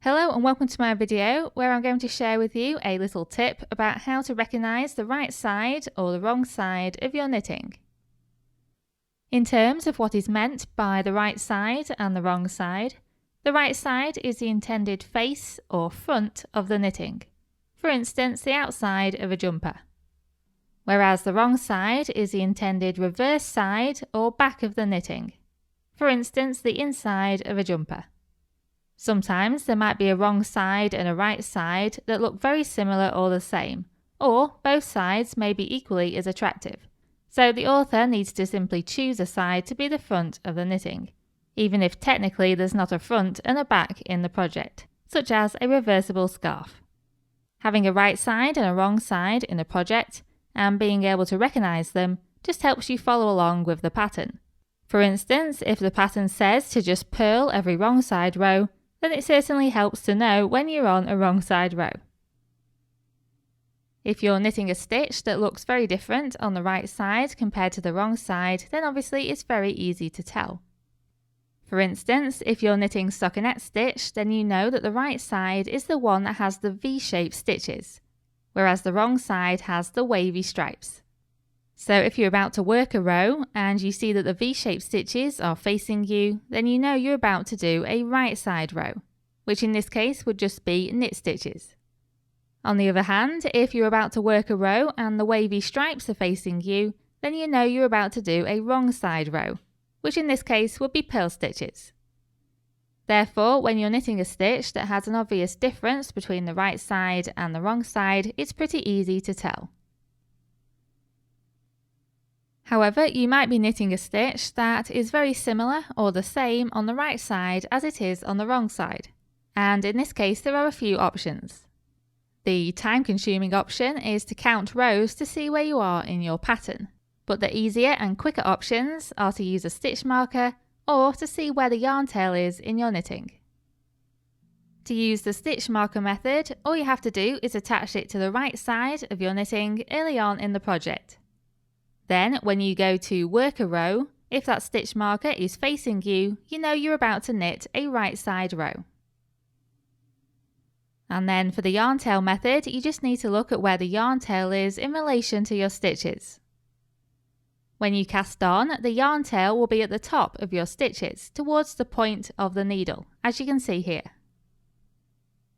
Hello and welcome to my video where I'm going to share with you a little tip about how to recognise the right side or the wrong side of your knitting. In terms of what is meant by the right side and the wrong side, the right side is the intended face or front of the knitting, for instance the outside of a jumper, whereas the wrong side is the intended reverse side or back of the knitting, for instance the inside of a jumper. Sometimes there might be a wrong side and a right side that look very similar or the same, or both sides may be equally as attractive. So the author needs to simply choose a side to be the front of the knitting, even if technically there's not a front and a back in the project, such as a reversible scarf. Having a right side and a wrong side in a project and being able to recognise them just helps you follow along with the pattern. For instance, if the pattern says to just purl every wrong side row, then it certainly helps to know when you're on a wrong side row. If you're knitting a stitch that looks very different on the right side compared to the wrong side, then obviously it's very easy to tell. For instance, if you're knitting stockinette stitch, then you know that the right side is the one that has the V-shaped stitches, whereas the wrong side has the wavy stripes. So if you're about to work a row and you see that the V-shaped stitches are facing you, then you know you're about to do a right side row, which in this case would just be knit stitches. On the other hand, if you're about to work a row and the wavy stripes are facing you, then you know you're about to do a wrong side row, which in this case would be purl stitches. Therefore, when you're knitting a stitch that has an obvious difference between the right side and the wrong side, it's pretty easy to tell. However, you might be knitting a stitch that is very similar or the same on the right side as it is on the wrong side. And in this case, there are a few options. The time-consuming option is to count rows to see where you are in your pattern. But the easier and quicker options are to use a stitch marker or to see where the yarn tail is in your knitting. To use the stitch marker method, all you have to do is attach it to the right side of your knitting early on in the project. Then, when you go to work a row, if that stitch marker is facing you, you know you're about to knit a right side row. And then for the yarn tail method, you just need to look at where the yarn tail is in relation to your stitches. When you cast on, the yarn tail will be at the top of your stitches, towards the point of the needle, as you can see here.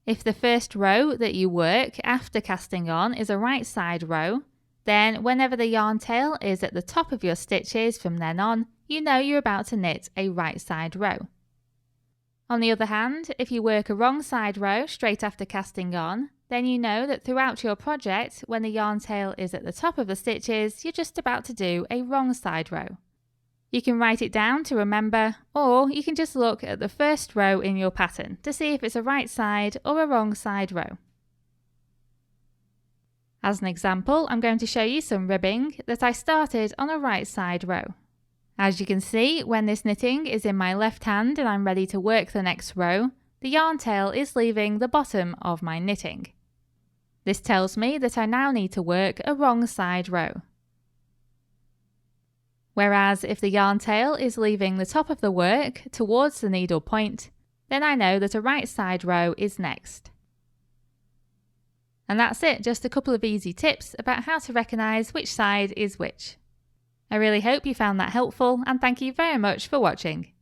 If the first row that you work after casting on is a right side row, then whenever the yarn tail is at the top of your stitches from then on, you know you're about to knit a right side row. On the other hand, if you work a wrong side row straight after casting on, then you know that throughout your project, when the yarn tail is at the top of the stitches, you're just about to do a wrong side row. You can write it down to remember, or you can just look at the first row in your pattern to see if it's a right side or a wrong side row. As an example, I'm going to show you some ribbing that I started on a right side row. As you can see, when this knitting is in my left hand and I'm ready to work the next row, the yarn tail is leaving the bottom of my knitting. This tells me that I now need to work a wrong side row. Whereas if the yarn tail is leaving the top of the work towards the needle point, then I know that a right side row is next. And that's it, just a couple of easy tips about how to recognise which side is which. I really hope you found that helpful and thank you very much for watching.